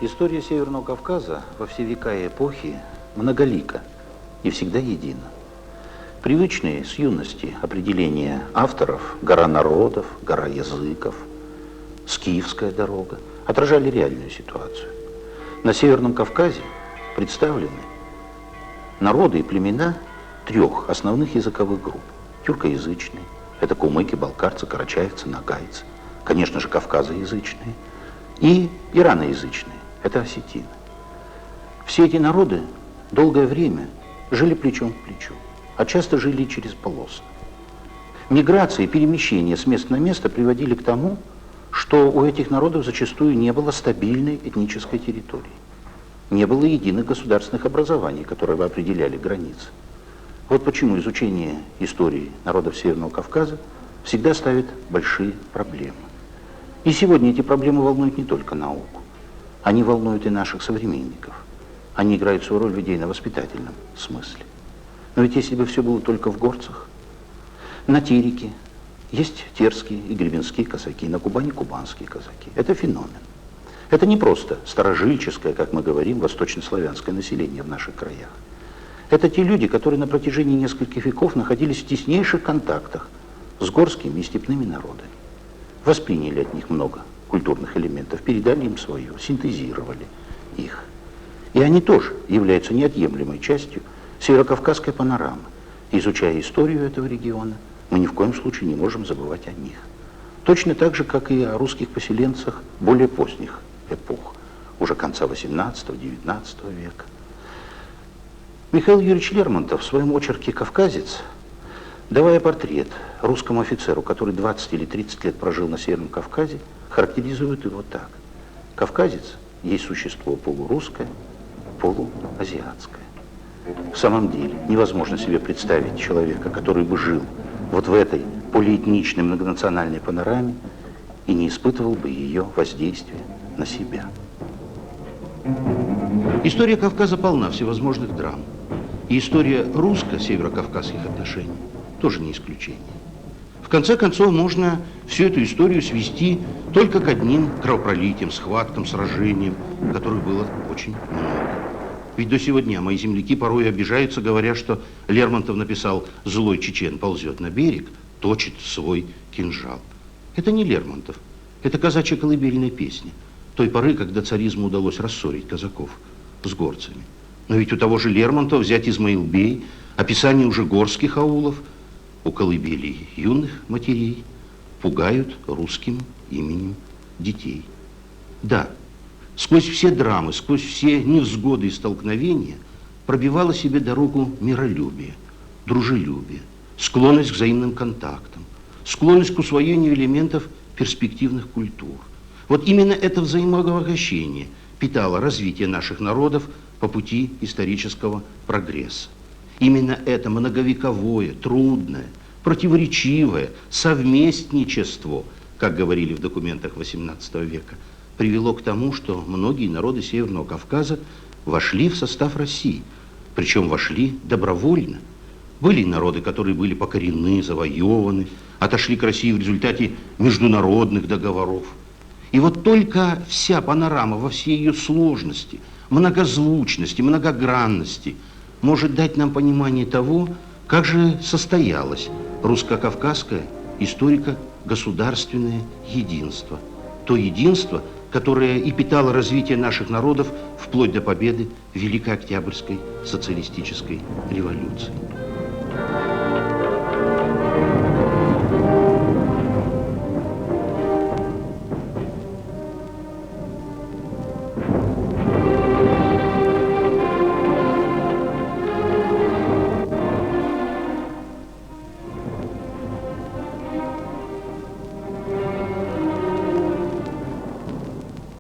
История Северного Кавказа во все века и эпохи многолика и всегда едина. Привычные с юности определения авторов «гора народов», «гора языков», «скифская дорога» отражали реальную ситуацию. На Северном Кавказе представлены народы и племена трех основных языковых групп. Тюркоязычные, это кумыки, балкарцы, карачаевцы, нагайцы, конечно же, кавказоязычные, и ираноязычные, это осетины. Все эти народы долгое время жили плечом к плечу, а часто жили через полосы. Миграции, перемещения с места на место приводили к тому, что у этих народов зачастую не было стабильной этнической территории. Не было единых государственных образований, которые бы определяли границы. Вот почему изучение истории народов Северного Кавказа всегда ставит большие проблемы. И сегодня эти проблемы волнуют не только науку. Они волнуют и наших современников. Они играют свою роль в идейно-воспитательном смысле. Но ведь если бы все было только в горцах, на Тереке есть терские и гребенские казаки, на Кубани кубанские казаки. Это феномен. Это не просто старожильческое, как мы говорим, восточнославянское население в наших краях. Это те люди, которые на протяжении нескольких веков находились в теснейших контактах с горскими и степными народами. Восприняли от них много культурных элементов, передали им свое, синтезировали их. И они тоже являются неотъемлемой частью северокавказской панорамы. Изучая историю этого региона, мы ни в коем случае не можем забывать о них. Точно так же, как и о русских поселенцах более поздних эпох, уже конца XVIII-XIX века. Михаил Юрьевич Лермонтов в своем очерке «Кавказец», давая портрет русскому офицеру, который 20 или 30 лет прожил на Северном Кавказе, характеризует его так. Кавказец есть существо полурусское, полуазиатское. В самом деле невозможно себе представить человека, который бы жил вот в этой полиэтничной многонациональной панораме и не испытывал бы ее воздействия на себя. История Кавказа полна всевозможных драм. И история русско-северокавказских отношений тоже не исключение. В конце концов, можно всю эту историю свести только к одним кровопролитиям, схваткам, сражениям, которых было очень много. Ведь до сего дня мои земляки порой обижаются, говоря, что Лермонтов написал «Злой чечен ползет на берег, точит свой кинжал». Это не Лермонтов, это казачья колыбельная песня той поры, когда царизму удалось рассорить казаков с горцами. Но ведь у того же Лермонтова взять Измаил-бей, описание уже горских аулов, у колыбелей юных матерей пугают русским именем детей. Да, сквозь все драмы, сквозь все невзгоды и столкновения пробивало себе дорогу миролюбие, дружелюбие, склонность к взаимным контактам, склонность к усвоению элементов перспективных культур. Вот именно это взаимообогащение питало развитие наших народов по пути исторического прогресса. Именно это многовековое, трудное, противоречивое совместничество, как говорили в документах XVIII века, привело к тому, что многие народы Северного Кавказа вошли в состав России, причем вошли добровольно. Были народы, которые были покорены, завоеваны, отошли к России в результате международных договоров. И вот только вся панорама во всей ее сложности, многозвучности, многогранности может дать нам понимание того, как же состоялось русско-кавказское историко-государственное единство. То единство, которое и питало развитие наших народов вплоть до победы в Великой Октябрьской социалистической революции.